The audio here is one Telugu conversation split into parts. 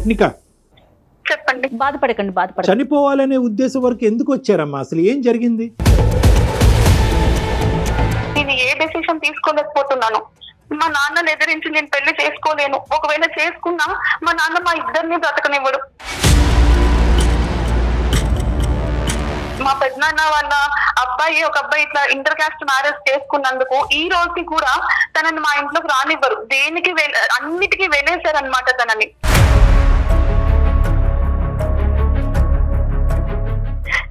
స్వప్నిక, చెప్పండి. బాధపడకండి. చనిపోవాలనే ఉద్దేశం వరకు ఎందుకు వచ్చారమ్మా? అసలు ఏం జరిగింది? నేను ఏ డెసిషన్ తీసుకోలేకపోతున్నాను. మా నాన్నని ఎదిరించి నేను పెళ్లి చేసుకోలేను. ఒకవేళ చేసుకున్నా మా నాన్న మా ఇద్దరిని బ్రతకనివ్వడు. మా పెద్దనాన్న వాళ్ళ ఒక అబ్బాయి ఇట్లా ఇంటర్ కాస్ట్ మ్యారేజ్ చేసుకున్నందుకు ఈ రోజుకి కూడా తనని మా ఇంట్లోకి రానివ్వరు. దేనికి అన్నిటికీ వెళ్ళేశారనమాట తనని.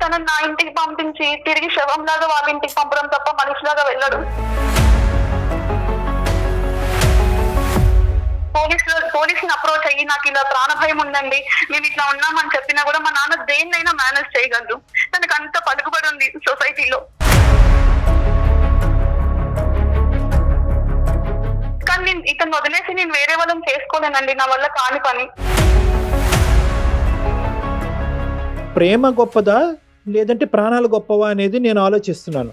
తనని నా ఇంటికి పంపించి తిరిగి శవం లాగా వాళ్ళ ఇంటికి పంపడం తప్ప మనిషిలాగా వెళ్ళడు. పోలీసుని అప్రోచ్ అయ్యి నాకు ఇలా ప్రాణ భయం ఉందండి, మేము ఇట్లా ఉన్నామని చెప్పినా కూడా మా నాన్న దేన్నైనా మేనేజ్ చేయగలరు. తనకు అంత పలుకుబడి ఉంది సొసైటీలో. కానీ నేను ఇతను వదిలేసి నేను వేరే వాళ్ళని చేసుకోలేనండి, నా వల్ల కాని పని. ప్రేమ గొప్పదా లేదంటే ప్రాణాలు గొప్పవా అనేది నేను ఆలోచిస్తున్నాను.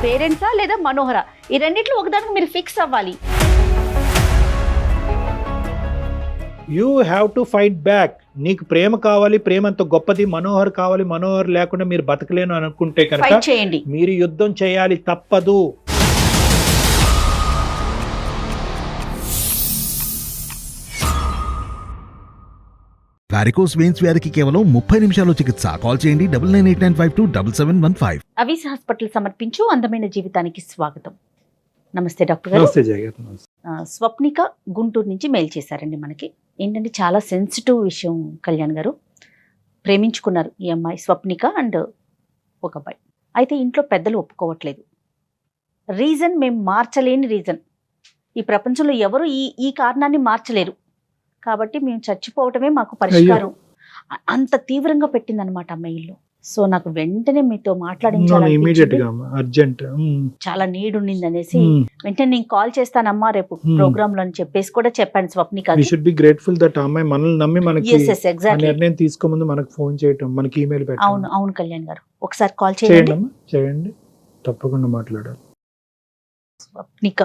పేరెంట్సా లేదా మనోహర, ఈ రెండిట్లో ఒకదానికి మీరు ఫిక్స్ అవ్వాలి. You have to fight back. నీకు ప్రేమ కావాలి, ప్రేమ అంత గొప్పది. మనోహర్ కావాలి, మనోహర్ లేకుండా మీరు బతకలేను అనుకుంటే కనుక ఫైట్ చేయండి. మీరు యుద్ధం చేయాలి, తప్పదు. వారికోస్ వెయిన్స్ వ్యాధికి కేవలం 30 నిమిషాల్లో చికిత్స. కాల్ చేయండి 9989527715. అవీస్ హాస్పిటల్ సమర్పించు అందమైన జీవితానికి స్వాగతం. నమస్తే డాక్టర్ గారు. నమస్తే జయ గారు. స్వప్నిక గుంటూరు నుంచి మెయిల్ చేశారండి. మనకి ఏంటంటే చాలా సెన్సిటివ్ విషయం కళ్యాణ్ గారు. ప్రేమించుకున్నారు ఈ అమ్మాయి స్వప్నిక అండ్ ఒక అబ్బాయి. అయితే ఇంట్లో పెద్దలు ఒప్పుకోవట్లేదు. రీజన్ మేము మార్చలేని రీజన్. ఈ ప్రపంచంలో ఎవరు ఈ కారణాన్ని మార్చలేరు. కాబట్టి మేము చచ్చిపోవటమే మాకు పరిష్కారం. అంత తీవ్రంగా పెట్టిందనమాట అమ్మాయిల్లో. సో నాకు వెంటనే మీతో మాట్లాడించాలి, చాలా నీడ్ ఉండింది అనేసి వెంటనే నేను కాల్ చేస్తానమ్మా రేపు ప్రోగ్రామ్ లో అని చెప్పేసి కూడా చెప్పాను స్వప్నిక. నిర్ణయం తీసుకోముందు మనకు ఫోన్ చేయటం, మనకి ఈమెయిల్ పెట్టడం. అవును కళ్యాణ్ గారు, ఒకసారి కాల్ చేయండి. తప్పకుండా మాట్లాడాలి. స్వప్నిక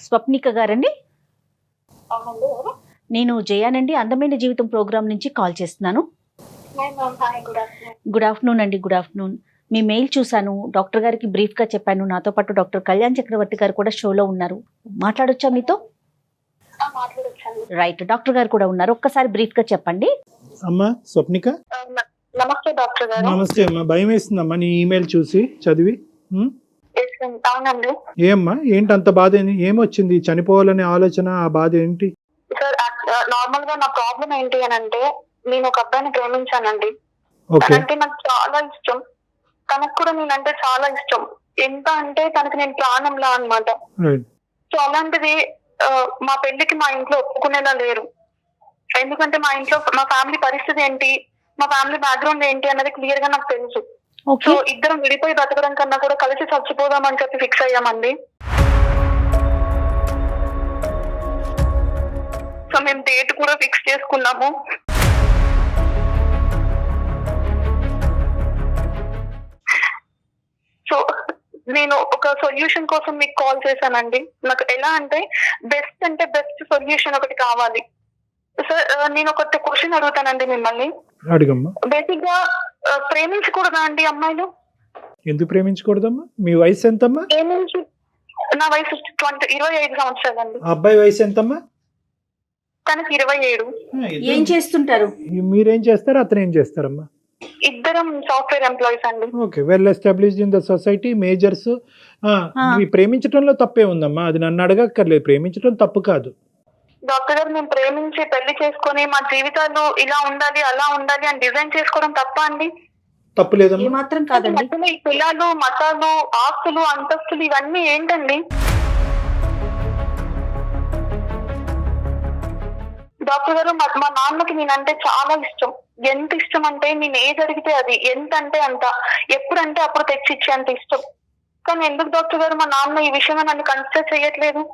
స్వప్నిక గారండి, నేను జయానండి, అందమైన జీవితం ప్రోగ్రామ్ నుంచి కాల్ చేస్తున్నాను. గుడ్ ఆఫ్టర్నూన్ అండి. Good afternoon. మీ మెయిల్ చూశాను, డాక్టర్ గారికి బ్రీఫ్ గా చెప్పాను. నాతో పాటు డాక్టర్ కళ్యాణ్ చక్రవర్తి గారు కూడా షోలో ఉన్నారు. మాట్లాడొచ్చా మీతో? రైట్, డాక్టర్ గారు కూడా ఉన్నారు. ఒక్కసారి బ్రీఫ్ గా చెప్పండి. అమ్మా స్వప్నిక. నమస్తే డాక్టర్ గారు. నమస్తే అమ్మా. భయం వేస్తుందమ్మా నీ ఈమెయిల్ చూసి చదివి. ఏమ్మా ఏంటి అంత బాధ? ఏమొచ్చింది? చనిపోవాలనే ఆలోచన, ఆ బాధ ఏంటి? సార్ నార్మల్ గా నా ప్రాబ్లం ఏంటి అని అంటే, నేను ఒక అబ్బాయిని ప్రేమించానండి. అంటే నాకు చాలా ఇష్టం, తనకు కూడా నేనంటే చాలా ఇష్టం. ఎంత అంటే తనకి నేను ప్రాణంలా అన్నమాట. సో అలాంటిది మా పెళ్లికి మా ఇంట్లో ఒప్పుకునేలా లేరు. ఎందుకంటే మా ఇంట్లో మా ఫ్యామిలీ పరిస్థితి ఏంటి, మా ఫ్యామిలీ బ్యాక్గ్రౌండ్ ఏంటి అన్నది క్లియర్ గా నాకు తెలుసు. సో ఇద్దరం విడిపోయి బతకడం కన్నా కూడా కలిసి చచ్చిపోదామని చెప్పి ఫిక్స్ అయ్యామండి. సో మేము డేట్ కూడా ఫిక్స్ చేసుకున్నాము. సో నేను ఒక సొల్యూషన్ కోసం మీకు కాల్ చేశానండి. నాకు ఎలా అంటే బెస్ట్ సొల్యూషన్ ఒకటి కావాలి. సార్ నేను ఒక క్వశ్చన్ అడుగుతానండి మిమ్మల్ని. బేసిక్ గా ప్రేమించకూడదా అండి అమ్మాయిలు? ఎందుకు ప్రేమించకూడదమ్మా? మీ వయసు ఎంతమ్మా? నా వయసు 25 సంవత్సరాలండి. అబ్బాయి వయసు ఎంతమ్మా? తనకి 27. ఏం చేస్తుంటారు? మీరేం చేస్తారు, అతను ఏం చేస్తారమ్మా? ఇద్దరం సాఫ్ట్వేర్ ఎంప్లాయీస్ అండి. Okay, well established in the society, majors. ప్రేమించడంలో తప్పే ఉందమ్మా, అది నన్ను అడగక్కర్లేదు. ప్రేమించడం తప్పు కాదు. డాక్టర్ గారు, మేము ప్రేమించి పెళ్లి చేసుకుని మా జీవితాలు ఇలా ఉండాలి అలా ఉండాలి అని డిజైన్ చేసుకోవడం తప్ప అండి? తప్పులేదమ్మా, ఏమాత్రం కాదండి. ఈ కులాలు, మతాలు, ఆస్తులు, అంతస్తులు ఇవన్నీ ఏంటండి? డాక్టర్ గారు, మా నాన్నకి నేనంటే చాలా ఇష్టం. ఎంత ఇష్టం అంటే నేను ఏది అడిగితే అది, ఎంత అంటే అంత, ఎప్పుడంటే అప్పుడు తెచ్చిచ్చే అంత ఇష్టం. కానీ ఎందుకు డాక్టర్ గారు మా నాన్న ఈ విషయంలో నన్ను కన్సిడర్ చేయట్లేదు?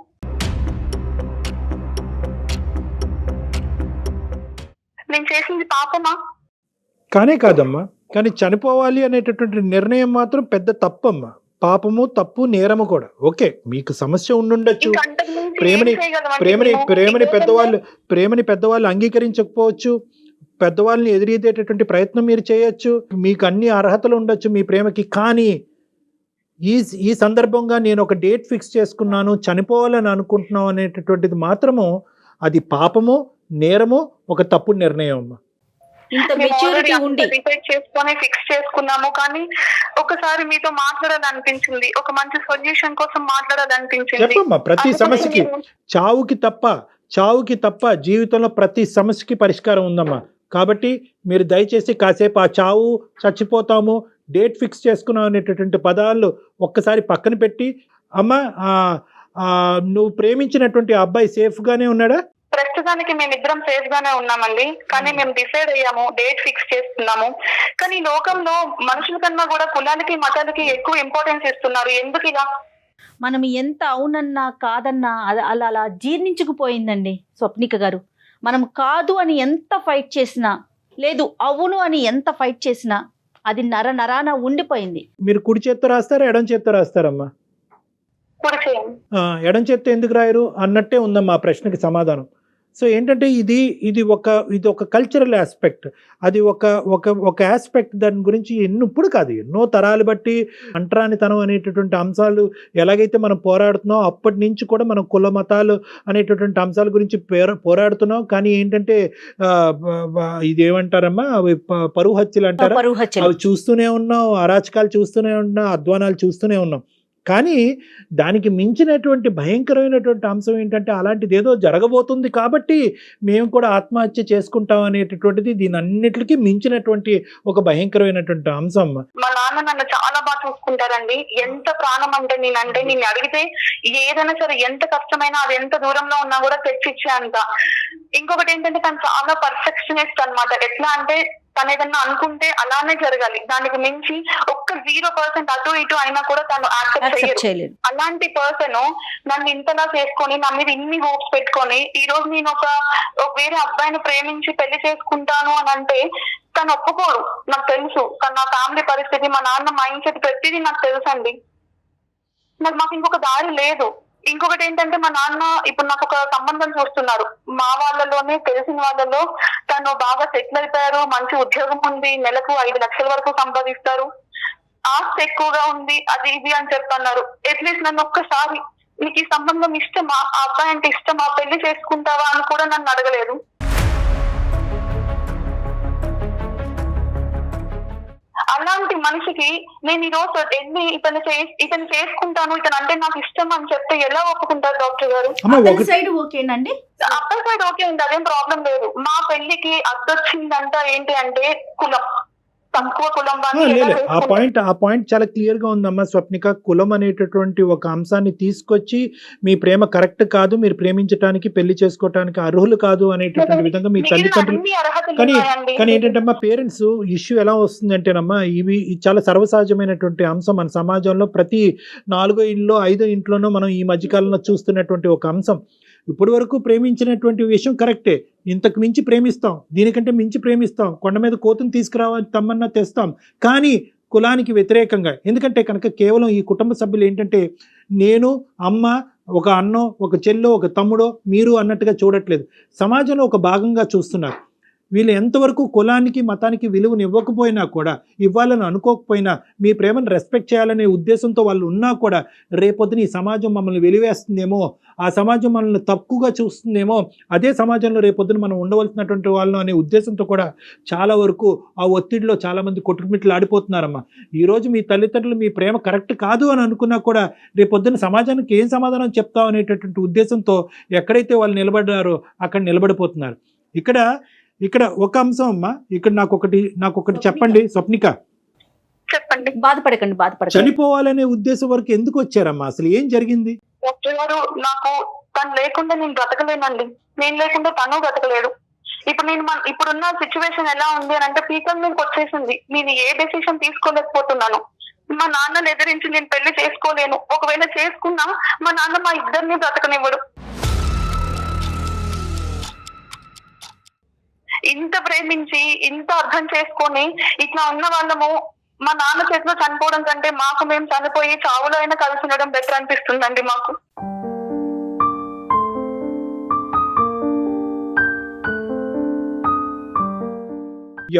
నేను చేసింది పాపమా? కానే కాదమ్మా, కానీ చనిపోవాలి అనేటటువంటి నిర్ణయం మాత్రం పెద్ద తప్పమ్మా. పాపము, తప్పు, నేరము కూడా. ఓకే, మీకు సమస్య ఉండుండొచ్చు, ఇంకా అంతకుమించి ప్రేమని ఏం చేయగలమండి ప్రేమని మేము? ప్రేమని ఇంకేంటంటే పెద్దవాళ్ళు అంగీకరించకపోవచ్చు, పెద్దవాళ్ళని ఎదిరిదేటటువంటి ప్రయత్నం మీరు చేయొచ్చు, మీకు అన్ని అర్హతలు ఉండొచ్చు మీ ప్రేమకి. కానీ ఈ సందర్భంగా నేను ఒక డేట్ ఫిక్స్ చేసుకున్నాను, చనిపోవాలని అనుకుంటున్నాం అనేటటువంటిది మాత్రము అది పాపము, నేరము, ఒక తప్పుడు నిర్ణయం అమ్మా. ఇంత మేము మెచ్యూరిటీ already ఉండి అంతా decide చేసుకొని ఫిక్స్ చేసుకున్నాము. కానీ ఒకసారి మీతో మాట్లాడాలనిపించింది, ఒక మంచి సొల్యూషన్ కోసం మాట్లాడాలనిపించింది. చెప్పమ్మా, ప్రతి అందుకని సమస్యకి నేను- చావుకి తప్ప జీవితంలో ప్రతి సమస్యకి పరిష్కారం ఉందమ్మా. కాబట్టి మీరు దయచేసి కాసేపు ఆ చావు, చచ్చిపోతాము, డేట్ ఫిక్స్ చేసుకున్నాం అనేటటువంటి పదాలు ఒక్కసారి పక్కన పెట్టి, అమ్మా నువ్వు ప్రేమించినటువంటి ఆ అబ్బాయి సేఫ్ గానే ఉన్నాడా? ప్రస్తుతానికి మేమిద్దరం సేఫ్ గానే ఉన్నామండి. కానీ మేము డిసైడ్ అయ్యాము, డేట్ ఫిక్స్ చేసుకున్నాము. కానీ ఈ లోకంలో మనుషుల కన్నా కూడా కులాలకి, మతాలకి ఎక్కువ ఇంపార్టెన్స్ ఇస్తున్నారు. ఎందుకు ఇలా? మనం ఎంత అవునన్నా కాదన్నా అలా అలా జీర్ణించుకుపోయిందండి స్వప్నిక గారు. మనం కాదు అని ఎంత ఫైట్ చేసినా, లేదు అవును అని ఎంత ఫైట్ చేసినా అది నరాన ఉండిపోయింది. మీరు కుడి చేత్తో రాస్తారా, ఎడం చేత్తో రాస్తారమ్మా? ఇప్పుడు చేయండి. ఎడం చేత్తో ఎందుకు రాయరు అన్నట్టే ఉందమ్మా ఆ ప్రశ్నకి సమాధానం. సో ఏంటంటే ఇది ఒక కల్చరల్ ఆస్పెక్ట్, అది ఒక ఆస్పెక్ట్. దాని గురించి ఇప్పుడు కాదు, ఎన్నో తరాలు బట్టి అంటరానితనం అనేటటువంటి అంశాలు ఎలాగైతే మనం పోరాడుతున్నాం, అప్పటి నుంచి కూడా మనం కుల మతాలు అనేటటువంటి అంశాల గురించి పోరాడుతున్నాం. కానీ ఏంటంటే ఇదేమంటారమ్మా, అవి పరువు హత్యలు అంటారా, పరువు హత్యలు. అవి చూస్తూనే ఉన్నాం, అరాచకాలు చూస్తూనే ఉన్నాం, అధ్వానాలు చూస్తూనే ఉన్నాం. కానీ దానికి మించినటువంటి భయంకరమైనటువంటి అంశం ఏంటంటే అలాంటిది ఏదో జరగబోతుంది కాబట్టి మేము కూడా ఆత్మహత్య చేసుకుంటాం అనేటటువంటిది దీని అన్నిటికీ మించినటువంటి ఒక భయంకరమైనటువంటి అంశం. మా నాన్న నన్ను చాలా బాగా చూసుకుంటారండి. ఎంత ప్రాణం అంటే నేను అడిగితే ఏదైనా సరే, ఎంత కష్టమైనా, అది ఎంత దూరంలో ఉన్నా కూడా తెచ్చిచ్చే అంత. ఇంకొకటి ఏంటంటే తను చాలా పర్ఫెక్షనిస్ట్ అన్నమాట. ఎట్లా అంటే తను ఏదన్నా అనుకుంటే అలానే జరగాలి, దానికి మించి ఒక్క 0% అటు ఇటు అయినా కూడా తను యాక్సెప్ట్ చేయలేదు. అలాంటి పర్సన్ నన్ను ఇంతలా చేసుకొని, నా మీద ఇన్ని హోప్స్ పెట్టుకొని, ఈ రోజు నేను ఒక వేరే అబ్బాయిని ప్రేమించి పెళ్లి చేసుకుంటాను అని అంటే తను ఒప్పుకోడు. నాకు తెలుసు తను, నా ఫ్యామిలీ పరిస్థితి, మా నాన్న మైండ్ సెట్, ప్రతిదీ నాకు తెలుసు అండి. మాకు ఇంకొక దారి లేదు. ఇంకొకటి ఏంటంటే మా నాన్న ఇప్పుడు నాకు ఒక సంబంధం చూస్తున్నారు. మా వాళ్ళలోనే తెలిసిన వాళ్ళలో తను బాగా సెటిల్ అయిపోయారు, మంచి ఉద్యోగం ఉంది, నెలకు 5 లక్షల వరకు సంపాదిస్తారు, ఆస్తి ఎక్కువగా ఉంది, అది ఇది అని చెప్పన్నారు. అట్లీస్ట్ నన్ను ఒక్కసారి నీకు ఈ సంబంధం ఇష్టమా, ఆ అబ్బాయి అంటే ఇష్టమా, పెళ్లి చేసుకుంటావా అని కూడా నన్ను అడగలేదు. అలాంటి మనిషికి నేను ఈ రోజు వెళ్ళి ఇతను చేసుకుంటాను, ఇతను అంటే నాకు ఇష్టం అని చెప్తే ఎలా ఒప్పుకుంటారు డాక్టర్ గారు? సైడ్ ఓకేనండి, అబ్బాయి సైడ్ ఓకే ఉంది, అదేం ప్రాబ్లం లేదు. మా పెళ్లికి అద్దొచ్చిందంట ఏంటి అంటే కులం, తక్కువ కులం లేదు. ఆ పాయింట్ చాలా క్లియర్ గా ఉందమ్మా స్వప్నిక. కులం అనేటటువంటి ఒక అంశాన్ని తీసుకొచ్చి మీ ప్రేమ కరెక్ట్ కాదు, మీరు ప్రేమించడానికి, పెళ్లి చేసుకోవటానికి అర్హులు కాదు అనేటటువంటి విధంగా మీ తల్లిదండ్రులు. కానీ ఏంటంటే అమ్మా, పేరెంట్స్ ఇష్యూ ఎలా వస్తుందంటేనమ్మా, ఇవి చాలా సర్వసహజమైనటువంటి అంశం మన సమాజంలో. ప్రతి 4 ఇంట్లో 5 ఇంట్లోనూ మనం ఈ మధ్యకాలంలో చూస్తున్నటువంటి ఒక అంశం. ఇప్పటి వరకు ప్రేమించినటువంటి విషయం కరెక్టే, ఇంతకు మించి ప్రేమిస్తాం, దీనికంటే మించి ప్రేమిస్తాం, కొండ మీద కోతుని తీసుకురావాలి తమ్మన్నా తెస్తాం, కానీ కులానికి వ్యతిరేకంగా. ఎందుకంటే కనుక కేవలం ఈ కుటుంబ సభ్యులు ఏంటంటే నేను, అమ్మ, ఒక అన్నో, ఒక చెల్లో, ఒక తమ్ముడో, మీరు అన్నట్టుగా చూడట్లేదు, సమాజంలో ఒక భాగంగా చూస్తున్నారు. వీళ్ళు ఎంతవరకు కులానికి, మతానికి విలువను ఇవ్వకపోయినా కూడా, ఇవ్వాలని అనుకోకపోయినా, మీ ప్రేమను రెస్పెక్ట్ చేయాలనే ఉద్దేశంతో వాళ్ళు ఉన్నా కూడా, రేపొద్దున ఈ సమాజం మమ్మల్ని వెలివేస్తుందేమో, ఆ సమాజం మనల్ని తక్కువగా చూస్తుందేమో, అదే సమాజంలో రేపొద్దున మనం ఉండవలసినటువంటి వాళ్ళను అనే ఉద్దేశంతో కూడా చాలా వరకు ఆ ఒత్తిడిలో చాలామంది కొట్టుమిట్లు ఆడిపోతున్నారమ్మా. ఈరోజు మీ తల్లిదండ్రులు మీ ప్రేమ కరెక్ట్ కాదు అని అనుకున్నా కూడా రేపొద్దున సమాజానికి ఏం సమాధానం చెప్తాం అనేటటువంటి ఉద్దేశంతో ఎక్కడైతే వాళ్ళు నిలబడ్డారో అక్కడ నిలబడిపోతున్నారు. ఇక్కడ ఒక అంశం అమ్మా, ఇక్కడ నాకు ఒకటి చెప్పండి స్వప్నిక. చెప్పండి. బాధపడకండి. చనిపోవాలనే ఉద్దేశం వరకు ఎందుకు వచ్చారమ్మా? అసలు ఏం జరిగింది? డాక్టర్ గారు, నాకు తను లేకుండా నేను బ్రతకలేనండి, నేను లేకుండా తను బ్రతకలేడు. ఇప్పుడున్న సిచ్యువేషన్ ఎలా ఉంది అని అంటే పీకల్ మీదకి వచ్చేసింది. నేను ఏ డెసిషన్ తీసుకోలేకపోతున్నాను. మా నాన్నని ఎదిరించి నేను పెళ్లి చేసుకోలేను. ఒకవేళ చేసుకున్నా మా నాన్న మా ఇద్దరిని బ్రతకనివ్వడు. ఇంత ప్రేమించి ఇంత అర్థం చేసుకొని ఇట్లా ఉన్న వాళ్ళము మా నాన్న చేతిలో చనిపోవడం కంటే మాకు మేము చనిపోయి చావులో అయినా కలిసి ఉండడం బెటర్ అనిపిస్తుందండి మాకు.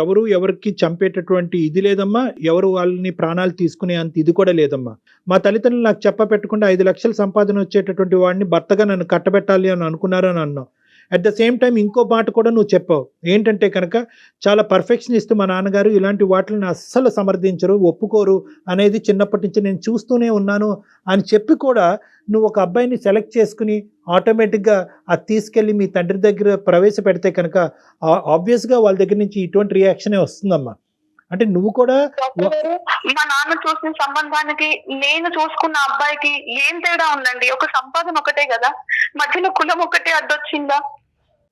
ఎవరు ఎవరికి చంపేటటువంటి ఇది లేదమ్మా, ఎవరు వాళ్ళని ప్రాణాలు తీసుకునే అంత ఇది కూడా లేదమ్మా. మా తల్లిదండ్రులు నాకు చెప్పపెట్టకుండా 5 లక్షల సంపాదన వచ్చేటటువంటి వాడిని భర్తగా నన్ను కట్టబెట్టాలి అని అనుకున్నారు అని అన్నావు. అట్ ద సేమ్ టైం ఇంకో మాట కూడా నువ్వు చెప్పావు ఏంటంటే కనుక చాలా పర్ఫెక్షనిస్ట్ మా నాన్నగారు, ఇలాంటి వాటిని అస్సలు సమర్థించరు, ఒప్పుకోరు అనేది చిన్నప్పటి నుంచి నేను చూస్తూనే ఉన్నాను అని చెప్పి కూడా నువ్వు ఒక అబ్బాయిని సెలెక్ట్ చేసుకుని ఆటోమేటిక్గా అది తీసుకెళ్ళి మీ తండ్రి దగ్గర ప్రవేశపెడితే కనుక ఆబ్వియస్గా వాళ్ళ దగ్గర నుంచి ఇటువంటి రియాక్షనే వస్తుందమ్మా. అంటే నువ్వు కూడా మా నాన్న చూసిన సంబంధానికి నేను చూసుకున్న అబ్బాయికి ఏం తేడా ఉందండి? ఒక సంపాదన ఒకటే కదా, మధ్యలో కులం ఒకటే అడ్డొచ్చిందా?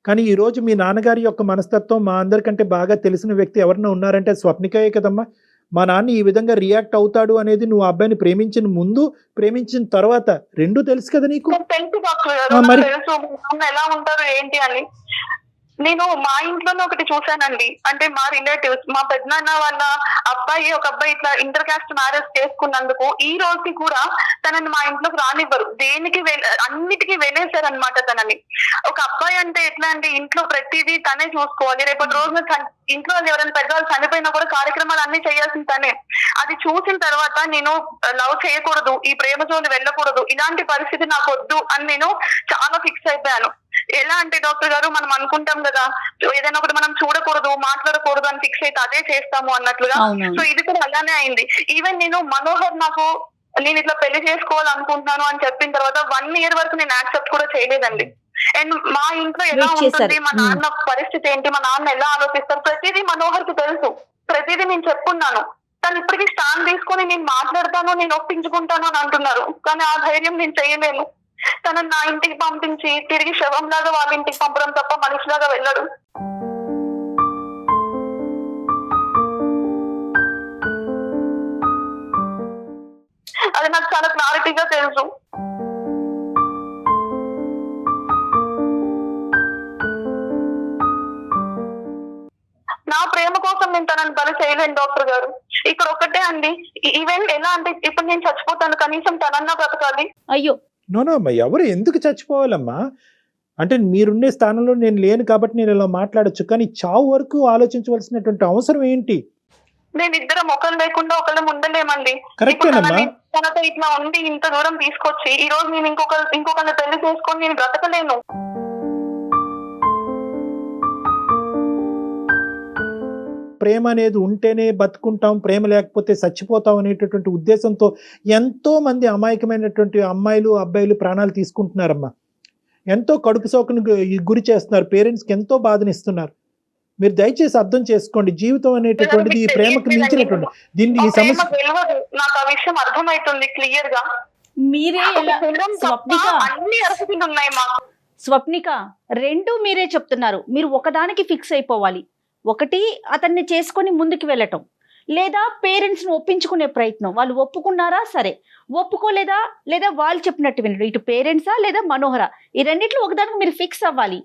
కానీ ఈ రోజు మీ నాన్నగారి యొక్క మనస్తత్వం మా అందరికంటే బాగా తెలిసిన వ్యక్తి ఎవరైనా ఉన్నారంటే స్వప్నికయే కదమ్మా. మా నాన్న ఈ విధంగా రియాక్ట్ అవుతాడు అనేది నువ్వు అబ్బాయిని ప్రేమించిన ముందు, ప్రేమించిన తర్వాత రెండూ తెలుసు కదా నీకు? తెలుసు డాక్టర్ గారు, మరి తెలుసు ఎలా ఉంటారు ఏంటి అని. నేను మా ఇంట్లోనే ఒకటి చూసానండి, అంటే మా రిలేటివ్స్, మా పెద్దనాన్న వాళ్ళ అబ్బాయి ఒక అబ్బాయి ఇట్లా ఇంటర్ కాస్ట్ మ్యారేజ్ చేసుకున్నందుకు ఈ రోజుకి కూడా తనని మా ఇంట్లోకి రానివ్వరు. దేనికి అన్నిటికీ వెళ్ళేశారనమాట తనని. ఒక అబ్బాయి అంటే ఎట్లా అంటే ఇంట్లో ప్రతిదీ తనే చూసుకోవాలి. రేపటి రోజున ఇంట్లో వాళ్ళు ఎవరైనా పెద్దవాళ్ళు చనిపోయినా కూడా కార్యక్రమాలు అన్ని చేయాల్సింది తనే. అది చూసిన తర్వాత నేను లవ్ చేయకూడదు, ఈ ప్రేమ జోలి వెళ్ళకూడదు, ఇలాంటి పరిస్థితి నాకు వద్దు అని నేను చాలా ఫిక్స్ అయిపోయాను. ఎలా అంటే డాక్టర్ గారు, మనం అనుకుంటాం కదా ఏదైనా ఒకటి మనం చూడకూడదు, మాట్లాడకూడదు అని ఫిక్స్ అయితే అదే చేస్తాము అన్నట్లుగా. సో ఇది కూడా అలానే అయింది. ఈవెన్ నేను మనోహర్ నాకు నేను ఇట్లా పెళ్లి చేసుకోవాలనుకుంటున్నాను అని చెప్పిన తర్వాత 1 year వరకు నేను యాక్సెప్ట్ కూడా చేయలేదండి. అండ్ మా ఇంట్లో ఎలా ఉంటుంది, మా నాన్న పరిస్థితి ఏంటి, మా నాన్న ఎలా ఆలోచిస్తారు, ప్రతిదీ మనోహర్ కి తెలుసు. ప్రతిదీ నేను చెప్పున్నాను. తను ఇప్పటికీ స్టాండ్ తీసుకొని నేను మాట్లాడతాను, నేను ఒప్పించుకుంటాను అని అంటున్నారు. కానీ ఆ ధైర్యం నేను చేయలేను. తనని నా ఇంటికి పంపించి తిరిగి శవం లాగా వాళ్ళ ఇంటికి పంపడం తప్ప మనిషిలాగా వెళ్ళడు. అది నాకు చాలా క్లారిటీగా తెలుసు. నా ప్రేమ కోసం నేను తనని బలి చేయలేను డాక్టర్ గారు. ఇక్కడ ఒకటే అండి, ఈవెన్ ఎలా అంటే ఇప్పుడు నేను చచ్చిపోతాను, కనీసం తనన్నా బ్రతకాలి. అయ్యో నోనో అమ్మా, ఎవరు ఎందుకు చచ్చిపోవాలమ్మా? అంటే మీరుండే స్థానంలో నేను లేను కాబట్టి నేను ఇలా మాట్లాడచ్చు, కానీ చావు వరకు ఆలోచించవలసినటువంటి అవసరం ఏంటి? నేను ఇద్దరం ఒకరు లేకుండా ఒకళ్ళం ఉండలేమండి. కరెక్టేనమ్మా. తనతో ఇట్లా ఉండి ఇంత దూరం తీసుకొచ్చి ఈ రోజు నేను ఇంకొకరిని పెళ్లి చేసుకొని నేను బ్రతకలేను. ప్రేమ అనేది ఉంటేనే బతుకుంటాం, ప్రేమ లేకపోతే చచ్చిపోతాం అనేటటువంటి ఉద్దేశంతో ఎంతో మంది అమాయకమైనటువంటి అమ్మాయిలు అబ్బాయిలు ప్రాణాలు తీసుకుంటున్నారమ్మా. ఎంతో కడుపు సోకును గురి చేస్తున్నారు, పేరెంట్స్కి ఎంతో బాధనిస్తున్నారు. మీరు దయచేసి అర్థం చేసుకోండి, జీవితం అనేటటువంటిది ఈ ప్రేమకు మించినటువంటి దీన్ని ఈ సమస్య నాకు ఆ విషయం అర్థమవుతుంది క్లియర్ గా. మీరే స్వప్నిక అన్ని అర్హతలు ఉన్నాయి మాకు. స్వప్నిక, రెండు మీరే చెప్తున్నారు. మీరు ఒకదానికి ఫిక్స్ అయిపోవాలి. ఒకటి అతన్ని చేసుకొని ముందుకు వెళ్ళటం, లేదా పేరెంట్స్ని ఒప్పించుకునే ప్రయత్నం. వాళ్ళు ఒప్పుకున్నారా సరే, ఒప్పుకోలేదా లేదా వాళ్ళు చెప్పినట్టు వినడం. ఇటు పేరెంట్సా లేదా మనోహర, ఈ రెండిట్లో ఒకదానికి మీరు ఫిక్స్ అవ్వాలి.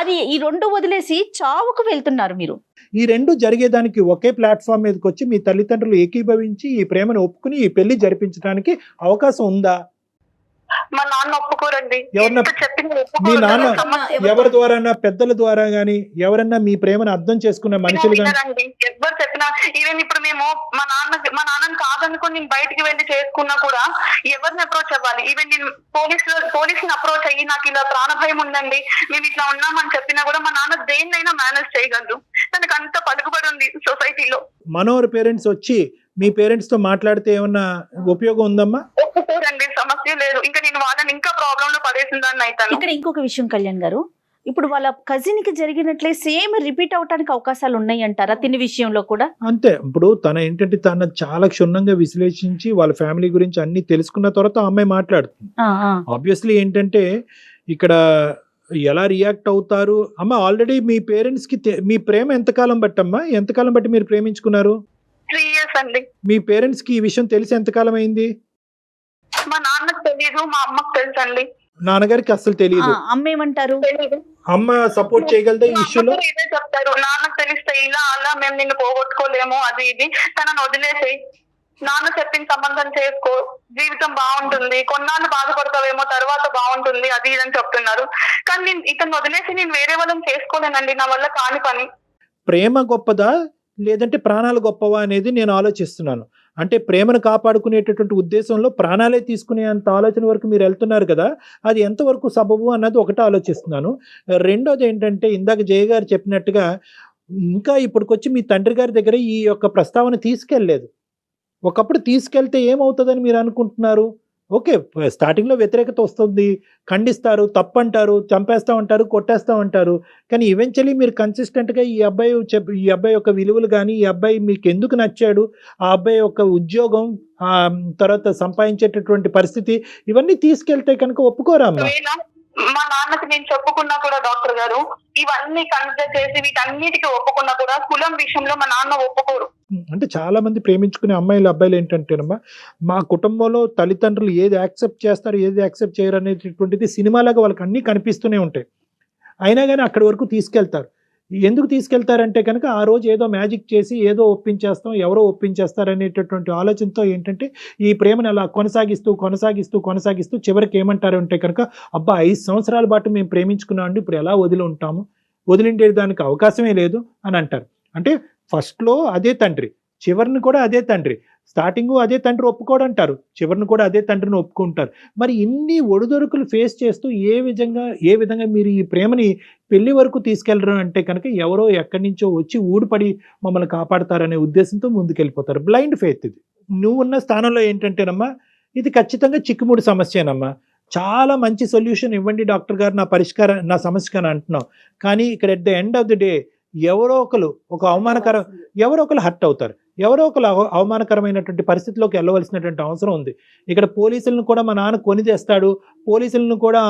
అది ఈ రెండు వదిలేసి చావుకు వెళ్తున్నారు మీరు. ఈ రెండు జరిగేదానికి ఒకే ప్లాట్ఫామ్ మీదకి వచ్చి మీ తల్లిదండ్రులు ఏకీభవించి ఈ ప్రేమను ఒప్పుకుని ఈ పెళ్లి జరిపించడానికి అవకాశం ఉందా? మా నాన్న ఒప్పుకోరండి. మీ నాన్న ఎవరి ద్వారా, పెద్దల ద్వారా గానీ ఎవరన్నా మీ ప్రేమను అర్థం చేసుకున్న మనుషులు కానీ ఎవరు చెప్పినా, ఈవెన్ ఇప్పుడు మేము మా నాన్నని కాదనుకుని నేను బయటికి వెళ్ళి చేసుకున్నా కూడా ఎవరిని అప్రోచ్ అవ్వాలి? ఈవెన్ నేను పోలీసుని అప్రోచ్ అయ్యి నాకు ఇలా ప్రాణ భయం ఉందండి, మేము ఇట్లా ఉన్నామని చెప్పినా కూడా మా నాన్న దేన్నైనా మేనేజ్ చేయగలరు. తనకు అంత పలుకుబడి ఉంది సొసైటీలో. మనోహర్ పేరెంట్స్ వచ్చి మీ పేరెంట్స్ తో మాట్లాడితే ఏమన్నా ఉపయోగం ఉందమ్మా? ఒప్పుకోరండి, సమస్య లేదు. ఇంకా నేను వాళ్ళని ఇంకా ప్రాబ్లం లో పడేసిందని అయితాను. ఇక్కడ ఇంకొక విషయం కళ్యాణ్ గారు, ఇప్పుడు వాళ్ళ కజిన్ కి జరిగినట్లే సేమ్ రిపీట్ అవడానికి అవకాశాలు ఉన్నాయి అంటారా తిని విషయంలో కూడా? అంతే. ఇప్పుడు తన ఏంటంటే తన చాలా క్షుణ్ణంగా విశ్లేషించి వాళ్ళ ఫ్యామిలీ గురించి అన్ని తెలుసుకున్న తర్వాత ఆ అమ్మాయి మాట్లాడుతుంది. ఆబ్వియస్లీ ఏంటంటే ఇక్కడ ఎలా రియాక్ట్ అవుతారు అమ్మ? ఆల్రెడీ మీ పేరెంట్స్ కి మీ ప్రేమ ఎంతకాలం బట్టమ్మా, ఎంతకాలం బట్టి మీరు ప్రేమించుకున్నారు? 3 years అండి. మీ పేరెంట్స్ కి ఈ విషయం తెలిసి ఎంతకాలం అయింది? మా నాన్నకు తెలియదు, మా అమ్మకు తెలుసు అండి. నాన్నగారికి అసలు తెలియదు. అమ్మ ఏమంటారు? తెలీదు. అమ్మ సపోర్ట్ చేయగలదా ఈ మా ఇష్యూలో? అమ్మతో ఇదే చెప్తారు, నాన్నకు తెలిస్తే ఇలా అలా మేము నిన్ను పోగొట్టుకోలేము, అది ఇది, తనను వదిలేసేయి, నాన్న చెప్పిన సంబంధం చేసుకో, జీవితం బాగుంటుంది, కొన్నాళ్ళు బాధపడతావేమో, తర్వాత బాగుంటుంది, అది ఇది అని చెప్తున్నారు. కానీ నేను ఇతను వదిలేసి నేను వేరే వాళ్ళని చేసుకోలేనండి, నా వల్ల కాని పని. ప్రేమ గొప్పదా లేదంటే ప్రాణాలు గొప్పవా అనేది నేను ఆలోచిస్తున్నాను. అంటే ప్రేమను కాపాడుకునేటటువంటి ఉద్దేశంలో ప్రాణాలే తీసుకునే అంత ఆలోచన వరకు మీరు వెళ్తున్నారు కదా, అది ఎంతవరకు సబబు అన్నది ఒకటి ఆలోచిస్తున్నాను. రెండోది ఏంటంటే ఇందాక జయ గారు చెప్పినట్టుగా ఇంకా ఇప్పటికొచ్చి మీ తండ్రి గారి దగ్గర ఈ యొక్క ప్రస్తావన తీసుకెళ్ళలేదు. ఒకప్పుడు తీసుకెళ్తే ఏమవుతుందని మీరు అనుకుంటున్నారు? ఓకే, స్టార్టింగ్లో వ్యతిరేకత వస్తుంది, ఖండిస్తారు, తప్పంటారు, చంపేస్తా ఉంటారు, కొట్టేస్తా ఉంటారు. కానీ ఈవెన్చువలీ మీరు కన్సిస్టెంట్గా ఈ అబ్బాయి యొక్క విలువలు కానీ, ఈ అబ్బాయి మీకు ఎందుకు నచ్చాడు, ఆ అబ్బాయి యొక్క ఉద్యోగం, తర్వాత సంపాదించేటటువంటి పరిస్థితి, ఇవన్నీ తీసుకెళ్తే కనుక ఒప్పుకోరా అమ్మా? మా నాన్నకి నేను చెప్పుకున్నా కూడా డాక్టర్ గారు, ఇవన్నీ కన్సిడర్ చేసి వీటన్నిటికీ ఒప్పుకున్నా కూడా కులం విషయంలో మా నాన్న ఒప్పుకోరు. అంటే చాలా మంది ప్రేమించుకునే అమ్మాయిలు అబ్బాయిలు ఏంటంటేనమ్మా, మా కుటుంబంలో తల్లిదండ్రులు ఏది యాక్సెప్ట్ చేస్తారు, ఏది యాక్సెప్ట్ చేయరు అనేటటువంటిది సినిమాలాగా వాళ్ళకి అన్నీ కనిపిస్తూనే ఉంటాయి. అయినా కానీ అక్కడి వరకు తీసుకెళ్తారు. ఎందుకు తీసుకెళ్తారంటే కనుక ఆ రోజు ఏదో మ్యాజిక్ చేసి ఏదో ఒప్పించేస్తాం, ఎవరో ఒప్పించేస్తారు అనేటటువంటి ఆలోచనతో ఏంటంటే ఈ ప్రేమను అలా కొనసాగిస్తూ చివరికి ఏమంటారు అంటే కనుక, అబ్బా 5 సంవత్సరాల పాటు మేము ప్రేమించుకున్నాం అండి, ఇప్పుడు ఎలా వదిలి ఉంటాము, వదిలిండే దానికి అవకాశమే లేదు అని అంటారు. అంటే ఫస్ట్లో అదే తండ్రి, చివరిని కూడా అదే తండ్రి, స్టార్టింగ్ అదే తండ్రి ఒప్పుకోడంటారు, చివరిని కూడా అదే తండ్రిని ఒప్పుకుంటారు. మరి ఇన్ని ఒడిదొడుకులు ఫేస్ చేస్తూ ఏ విధంగా మీరు ఈ ప్రేమని పెళ్లి వరకు తీసుకెళ్లరు అంటే కనుక ఎవరో ఎక్కడి నుంచో వచ్చి ఊడిపడి మమ్మల్ని కాపాడతారనే ఉద్దేశంతో ముందుకెళ్ళిపోతారు. బ్లైండ్ ఫెయిత్ ఇది. నువ్వు ఉన్న స్థానంలో ఏంటంటేనమ్మా, ఇది ఖచ్చితంగా చిక్కుముడి సమస్యేనమ్మా. చాలా మంచి సొల్యూషన్ ఇవ్వండి డాక్టర్ గారు, నా సమస్యకి అని అంటున్నావు. కానీ ఇక్కడ at the end of the day ఎవరో ఒకరు హర్ట్ అవుతారు, ఎవరో ఒకరు అవమానకరమైనటువంటి పరిస్థితిలోకి వెళ్ళవలసినటువంటి అవసరం ఉంది. ఇక్కడ పోలీసులను కూడా మా నాన్న కొని తెస్తాడు, పోలీసులను కూడా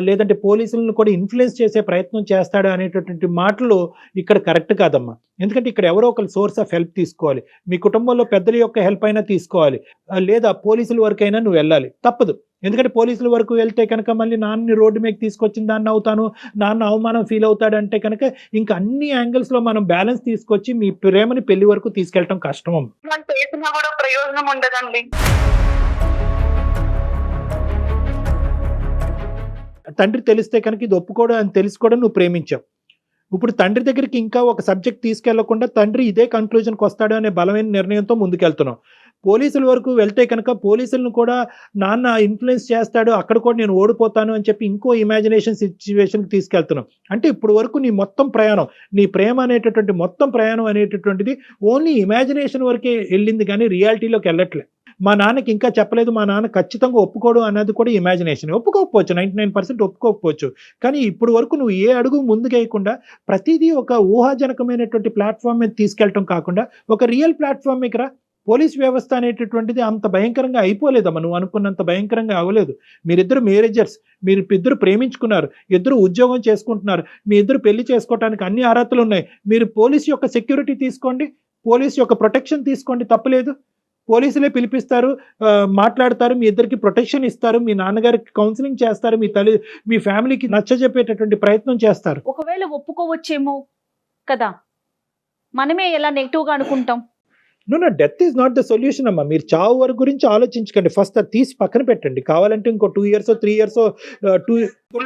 లేదంటే పోలీసులను కూడా ఇన్ఫ్లుయెన్స్ చేసే ప్రయత్నం చేస్తాడు అనేటటువంటి మాటలు ఇక్కడ కరెక్ట్ కాదమ్మా. ఎందుకంటే ఇక్కడ ఎవరో ఒకరు సోర్స్ ఆఫ్ హెల్ప్ తీసుకోవాలి, మీ కుటుంబంలో పెద్దల యొక్క హెల్ప్ అయినా తీసుకోవాలి, లేదా పోలీసుల వరకు అయినా నువ్వు వెళ్ళాలి, తప్పదు. ఎందుకంటే పోలీసుల వరకు వెళ్తే కనుక మళ్ళీ నాన్నని రోడ్డు మీద తీసుకొచ్చిన దాన్ని అవుతాను, నాన్న అవమానం ఫీల్ అవుతాడంటే కనుక ఇంకా అన్ని యాంగిల్స్లో మనం బ్యాలెన్స్ తీసుకొచ్చి మీ ప్రేమని పెళ్లి వరకు తీసుకెళ్ళటం కష్టం. చేసినా కూడా ప్రయోజనం ఉండదండి. తండ్రి తెలిస్తే కనుక ఇది ఒప్పుకోవడం అని తెలిసి కూడా నువ్వు ప్రేమించావు. ఇప్పుడు తండ్రి దగ్గరికి ఇంకా ఒక సబ్జెక్ట్ తీసుకెళ్లకుండా తండ్రి ఇదే కన్క్లూజన్కి వస్తాడు అనే బలమైన నిర్ణయంతో ముందుకెళ్తున్నావు. పోలీసుల వరకు వెళ్తే కనుక పోలీసులను కూడా నాన్న ఇన్ఫ్లుయెన్స్ చేస్తాడు, అక్కడ కూడా నేను ఓడిపోతాను అని చెప్పి ఇంకో ఇమాజినేషన్ సిచ్యువేషన్కి తీసుకెళ్తున్నాం. అంటే ఇప్పుడు వరకు నీ మొత్తం ప్రయాణం, నీ ప్రేమ అనేటటువంటి మొత్తం ప్రయాణం అనేటటువంటిది ఓన్లీ ఇమాజినేషన్ వరకే వెళ్ళింది, కానీ రియాలిటీలోకి వెళ్ళట్లే. మా నాన్నకి ఇంకా చెప్పలేదు, మా నాన్న ఖచ్చితంగా ఒప్పుకోడు అన్నది కూడా ఇమాజినేషన్. ఒప్పుకోకపోవచ్చు, 99% ఒప్పుకోకపోవచ్చు. కానీ ఇప్పుడు వరకు నువ్వు ఏ అడుగు ముందుకేయకుండా ప్రతిదీ ఒక ఊహాజనకమైనటువంటి ప్లాట్ఫామ్ మీద తీసుకెళ్ళటం కాకుండా ఒక రియల్ ప్లాట్ఫామ్ మీద రా. పోలీస్ వ్యవస్థ అనేటటువంటిది అంత భయంకరంగా అయిపోలేదమ్మా, నువ్వు అనుకున్నంత భయంకరంగా అవ్వలేదు. మీరిద్దరు మేనేజర్స్, మీరు ఇద్దరు ప్రేమించుకున్నారు, ఇద్దరు ఉద్యోగం చేసుకుంటున్నారు, మీ ఇద్దరు పెళ్లి చేసుకోవడానికి అన్ని అర్హతలు ఉన్నాయి. మీరు పోలీస్ యొక్క సెక్యూరిటీ తీసుకోండి, పోలీస్ యొక్క ప్రొటెక్షన్ తీసుకోండి, తప్పలేదు. పోలీసులే పిలిపిస్తారు, మాట్లాడతారు, మీ ఇద్దరికి ప్రొటెక్షన్ ఇస్తారు, మీ నాన్నగారికి కౌన్సిలింగ్ చేస్తారు, మీ ఫ్యామిలీకి నచ్చజెప్పేటటువంటి ప్రయత్నం చేస్తారు. ఒకవేళ ఒప్పుకోవచ్చేమో కదా, మనమే ఎలా నెగిటివ్గా అనుకుంటాం. No, death is not the solution అమ్మా. మీరు చావు వరకు గురించి ఆలోచించకండి, ఫస్ట్ అది తీసి పక్కన పెట్టండి. కావాలంటే ఇంకో 2 years 3 years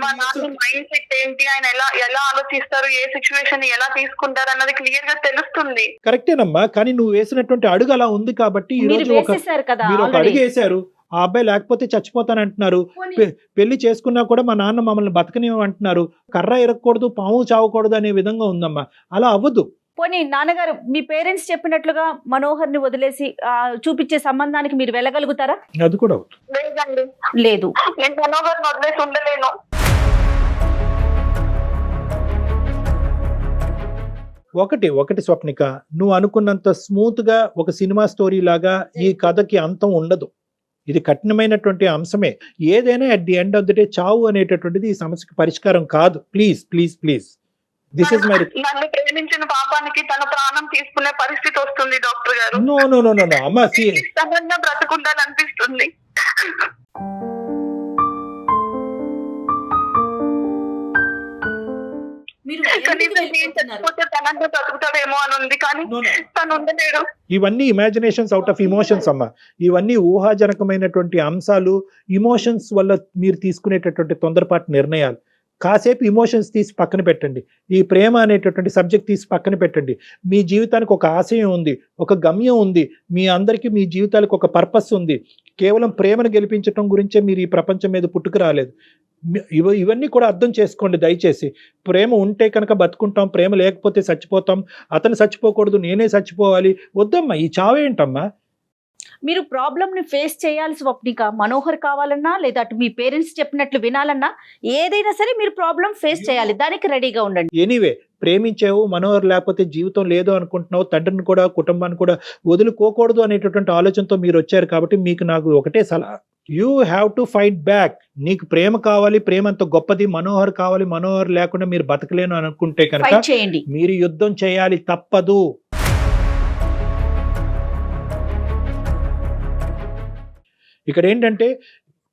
మా నాన్న మైండ్ సెట్ ఏంటి, ఆయన ఎలా ఆలోచిస్తారు, ఏ సిచ్యువేషన్ ఎలా తీసుకుంటారు అన్నది క్లియర్ గా తెలుస్తుంది. కరెక్టేనమ్మా, కానీ నువ్వు వేసినటువంటి అడుగు అలా ఉంది కాబట్టి ఈ రోజు మీరు ఒక అడుగు వేశారు. ఆ అబ్బాయి లేకపోతే చచ్చిపోతానంటున్నారు, పెళ్లి చేసుకున్నా కూడా మా నాన్న మమ్మల్ని బతకనివ్వమంటున్నారు, కర్ర ఇరగకూడదు, పాము చావకూడదు అనే విధంగా ఉందమ్మా. అలా అవ్వదు. పోనీ నాన్నగారు మీ పేరెంట్స్ చెప్పినట్లుగా మనోహర్ని వదిలేసి చూపించే సంబంధానికి మీరు వెళ్ళగలుగుతారా? అది కూడా లేదండి, లేదు, నేను మనోహర్ని వదిలేసి ఉండలేను. ఒకటి స్వప్నిక, నువ్వు అనుకున్నంత స్మూత్ గా ఒక సినిమా స్టోరీ లాగా ఈ కథకి అంతం ఉండదు. ఇది కఠినమైనటువంటి అంశమే. ఏదైనా at the end of the day చావు అనేటటువంటిది ఈ సమస్యకి పరిష్కారం కాదు. Please please please, this is my. నన్ను ప్రేమించిన పాపానికి తన ప్రాణం తీసుకునే పరిస్థితి వస్తుంది డాక్టర్ గారు. నో నో నో నో అమ్మా, బ్రతుకుండాలనిపిస్తుంది. మీరు కనీసం నేను చచ్చిపోతే తనంతా బ్రతుకుతాడేమో అని ఉంది, కానీ తను ఉండలేడు. ఇవన్నీ ఇమాజినేషన్స్ అవుట్ ఆఫ్ ఇమోషన్స్ అమ్మా. ఇవన్నీ ఊహాజనకమైనటువంటి అంశాలు, ఇమోషన్స్ వల్ల మీరు తీసుకునేటటువంటి తొందరపాటు నిర్ణయాలు. కాసేపు ఇమోషన్స్ తీసి పక్కన పెట్టండి, ఈ ప్రేమ అనేటటువంటి సబ్జెక్ట్ తీసి పక్కన పెట్టండి. మీ జీవితానికి ఒక ఆశయం ఉంది, ఒక గమ్యం ఉంది, మీ అందరికీ మీ జీవితాలకు ఒక పర్పస్ ఉంది. కేవలం ప్రేమను గెలిపించడం గురించే మీరు ఈ ప్రపంచం మీద పుట్టుకు రాలేదు. ఇవన్నీ కూడా అర్థం చేసుకోండి దయచేసి. ప్రేమ ఉంటే కనుక బతుకుంటాం, ప్రేమ లేకపోతే చచ్చిపోతాం. అతను చచ్చిపోకూడదు, నేనే చచ్చిపోవాలి, వద్దమ్మా. ఈ చావేంటమ్మా? మీరు ప్రాబ్లమ్ని ఫేస్ చేయాలి స్వప్నిక. మనోహర్ కావాలన్నా లేదా అటు మీ పేరెంట్స్ చెప్పినట్లు వినాలన్నా ఏదైనా సరే మీరు ప్రాబ్లం ఫేస్ చేయాలి, దానికి రెడీగా ఉండండి. ఎనీవే, ప్రేమించావు, మనోహర్ లేకపోతే జీవితం లేదు అనుకుంటున్నావు, తండ్రిని కూడా కుటుంబాన్ని కూడా వదులుకోకూడదు అనేటటువంటి ఆలోచనతో మీరు వచ్చారు. కాబట్టి మీకు నాకు ఒకటే సలహా, you have to fight back. నీకు ప్రేమ కావాలి, ప్రేమ అంత గొప్పది, మనోహర్ కావాలి, మనోహర్ లేకుండా మీరు బతకలేను అనుకుంటే కనుక ఫైట్ చేయండి. మీరు యుద్ధం చేయాలి, తప్పదు. ఇక్కడ ఏంటంటే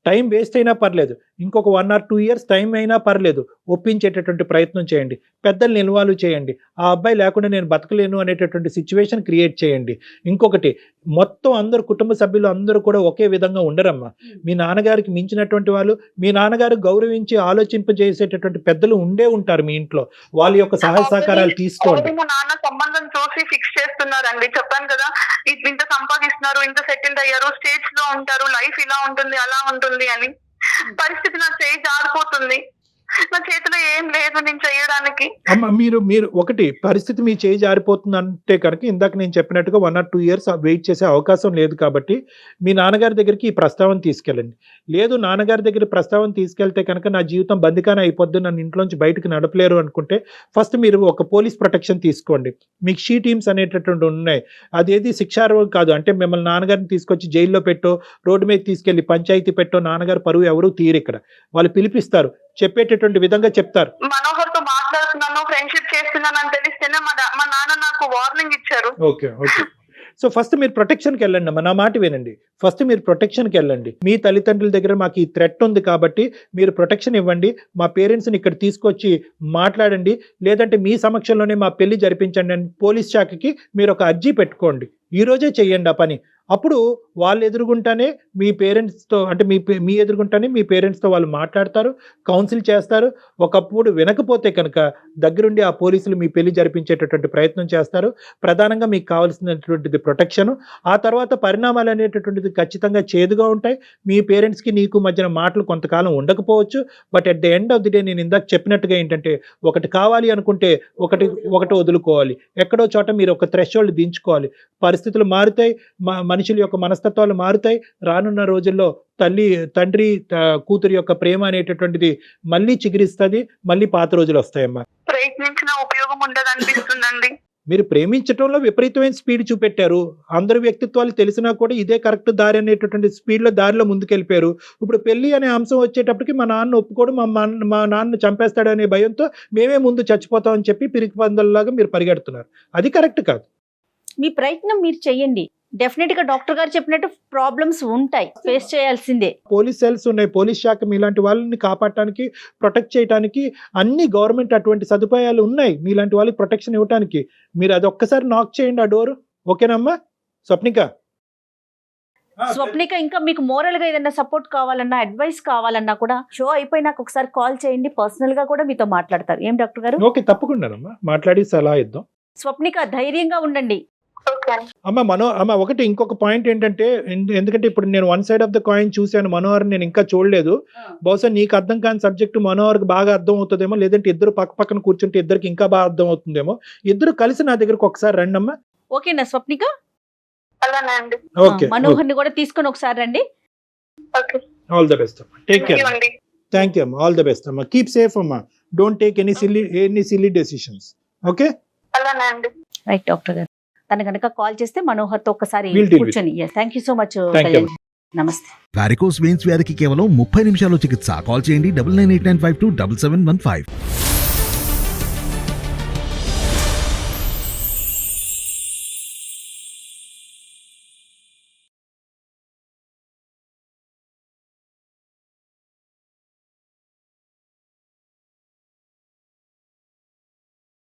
టైం వేస్ట్ అయినా పర్లేదు, ఇంకొక 1 or 2 years టైం అయినా పర్లేదు, ఒప్పించేటటువంటి ప్రయత్నం చేయండి, పెద్దల్ని ఇన్వాల్వ్ చేయండి. ఆ అబ్బాయి లేకుండా నేను బతకలేను అనేటటువంటి సిచ్యువేషన్ క్రియేట్ చేయండి. ఇంకొకటి, మొత్తం అందరు కుటుంబ సభ్యులు అందరూ కూడా ఒకే విధంగా ఉండరమ్మా. మీ నాన్నగారికి మించినటువంటి వాళ్ళు, మీ నాన్నగారు గౌరవించి ఆలోచింపజేసేటటువంటి పెద్దలు ఉండే ఉంటారు మీ ఇంట్లో. వాళ్ళ యొక్క సహాయ సహకారాలు తీసుకోండి. మా నాన్న సంబంధం చూసి ఫిక్స్ చేస్తున్నారండి. చెప్పాను కదా, ఇంత సంపాదిస్తున్నారు, ఇంత సెటిల్డ్ అయ్యారు, స్టేట్స్ లో ఉంటారు, లైఫ్ ఇలా ఉంటుంది అలా ఉంటుంది అని. పరిస్థితి నా చేయి జారిపోతుంది, నా చేతిలో ఏం లేదు నేను చేయడానికి. అమ్మ, మీరు ఒకటి, పరిస్థితి మీ చేయి జారిపోతుంది అంటే కనుక ఇందాక నేను చెప్పినట్టుగా 1 or 2 years వెయిట్ చేసే అవకాశం లేదు. కాబట్టి మీ నాన్నగారి దగ్గరికి ఈ ప్రస్తావన తీసుకెళ్ళండి. లేదు, నాన్నగారి దగ్గర ప్రస్తావన తీసుకెళ్తే కనుక నా జీవితం బందికానే అయిపోద్ది, నన్ను ఇంట్లోంచి బయటకు నడపలేరు అనుకుంటే ఫస్ట్ మీరు ఒక పోలీస్ ప్రొటెక్షన్ తీసుకోండి. మీకు షీ టీమ్స్ అనేటటువంటి ఉన్నాయి. అదేది శిక్షార్హం కాదు. అంటే మిమ్మల్ని నాన్నగారిని తీసుకొచ్చి జైల్లో పెట్టో, రోడ్డు మీద తీసుకెళ్లి పంచాయతీ పెట్టో నాన్నగారు పరువు ఎవరు తీరు. ఇక్కడ వాళ్ళు పిలిపిస్తారు, చెప్పేటటువంటి విధంగా చెప్తారు. మనోహర్ తో మాట్లాడుతున్నాను, ఫ్రెండ్షిప్ చేస్తున్నాను అని తెలిస్తేనే మా నాన్న నాకు వార్నింగ్ ఇచ్చారు. ఓకే. సో ఫస్ట్ మీరు ప్రొటెక్షన్కి వెళ్ళండి అమ్మా, నా మాట వినండి. ఫస్ట్ మీరు ప్రొటెక్షన్కి వెళ్ళండి. మీ తల్లిదండ్రుల దగ్గర మాకు ఈ థ్రెట్ ఉంది కాబట్టి మీరు ప్రొటెక్షన్ ఇవ్వండి, మా పేరెంట్స్ని ఇక్కడ తీసుకొచ్చి మాట్లాడండి, లేదంటే మీ సమక్షంలోనే మా పెళ్లి జరిపించండి అని పోలీస్ శాఖకి మీరు ఒక అర్జీ పెట్టుకోండి. ఈ రోజే చెయ్యండి ఆ పని. అప్పుడు వాళ్ళు ఎదురుగుంటానే మీ పేరెంట్స్తో, అంటే మీ ఎదురుగుంటానే మీ పేరెంట్స్తో వాళ్ళు మాట్లాడతారు, కౌన్సిల్ చేస్తారు. ఒకప్పుడు వినకపోతే కనుక దగ్గరుండి ఆ పోలీసులు మీ పెళ్లి జరిపించేటటువంటి ప్రయత్నం చేస్తారు. ప్రధానంగా మీకు కావాల్సినటువంటిది ప్రొటెక్షన్. ఆ తర్వాత పరిణామాలు అనేటటువంటిది ఖచ్చితంగా చేదుగా ఉంటాయి. మీ పేరెంట్స్కి నీకు మధ్యన మాటలు కొంతకాలం ఉండకపోవచ్చు. But at the end of the day నేను ఇందాక చెప్పినట్టుగా ఏంటంటే, ఒకటి కావాలి అనుకుంటే ఒకటి వదులుకోవాలి. ఎక్కడో చోట మీరు ఒక థ్రెషోల్డ్ దించుకోవాలి. పరిస్థితులు మారుతాయి, మనుషుల యొక్క మనస్తత్వాలు మారుతాయి. రానున్న రోజుల్లో తండ్రి కూతురు యొక్క ప్రేమ అనేటటువంటిది మళ్ళీ చిగురిస్తుంది, మళ్ళీ పాత రోజులు వస్తాయమ్మా. ప్రయత్నించిన ఉపయోగం ఉండదు అనిపిస్తుందండి. మీరు ప్రేమించడంలో విపరీతమైన స్పీడ్ చూపెట్టారు. అందరి వ్యక్తిత్వాలు తెలిసినా కూడా ఇదే కరెక్ట్ దారి అనేటటువంటి దారిలో ముందుకెళ్ళిపోయారు. ఇప్పుడు పెళ్లి అనే అంశం వచ్చేటప్పటికి మా నాన్న ఒప్పుకోడు, మా నాన్న చంపేస్తాడనే భయంతో మేమే ముందు చచ్చిపోతామని చెప్పి పిరికి పందల్లాగా మీరు పరిగెడుతున్నారు. అది కరెక్ట్ కాదు. మీ ప్రయత్నం మీరు చెయ్యండి. డెఫినెట్ గా డాక్టర్ గారు చెప్పినట్టు ప్రాబ్లమ్స్ ఉంటాయి, ఫేస్ చేయాల్సిందే. పోలీస్ సెల్స్ ఉన్నాయి, పోలీస్ శాఖ మీలాంటి వాళ్ళని కాపాడటానికి, ప్రొటెక్ట్ చేయడానికి అన్ని గవర్నమెంట్ అటువంటి సదుపాయాలు ఉన్నాయి మీలాంటి వాళ్ళకి ప్రొటెక్షన్ ఇవ్వడానికి. మీరు అది ఒక్కసారి నాక్ చేయండి ఆ డోర్. ఓకేనమ్మా స్వప్నిక? ఇంకా మీకు మోరల్ గా ఏదైనా సపోర్ట్ కావాలన్నా, అడ్వైస్ కావాలన్నా కూడా షో అయిపోయినాక ఒకసారి కాల్ చేయండి, పర్సనల్ గా కూడా మీతో మాట్లాడతారు. ఏం డాక్టర్ గారు? ఓకే, తప్పకుండానమ్మా, మాట్లాడి సలహా ఇద్దాం. స్వప్నిక ధైర్యంగా ఉండండి. అమ్మ ఒకటి ఇంకొక పాయింట్ ఏంటంటే, ఎందుకంటే ఇప్పుడు నేను 1 side ఆఫ్ ద కాయిన్ చూశాను, మనోహర్ నేను ఇంకా చూడలేదు. బహుశా నీకు అర్థం కాని సబ్జెక్ట్ మనోహర్కి బాగా అర్థం అవుతుందేమో, లేదంటే ఇద్దరు పక్క పక్కన కూర్చుంటే ఇద్దరికి ఇంకా బాగా అర్థం అవుతుందేమో. ఇద్దరు కలిసి నా దగ్గరకు ఒకసారి రండి అమ్మా. ఓకేనా స్వప్నిక? ఓకే, మనోహర్ ని కూడా తీసుకొని ఒకసారి రండి. ఆల్ ద బెస్ట్ అమ్మా, టేక్ కేర్. థ్యాంక్ యూ అమ్మా, ఆల్ ద బెస్ట్ అమ్మా, కీప్ సేఫ్ అమ్మా, don't take any silly decisions. Okay right doctor గారు. తన కనుక కాల్ చేస్తే మనోహర్ తో ఒకసారి కూర్చొని. Thank you so much. నమస్తే. వారికోస్ వెయిన్స్ వ్యాధికి కేవలం 30 నిమిషాల్లో చికిత్స. కాల్ చేయండి 9989527715.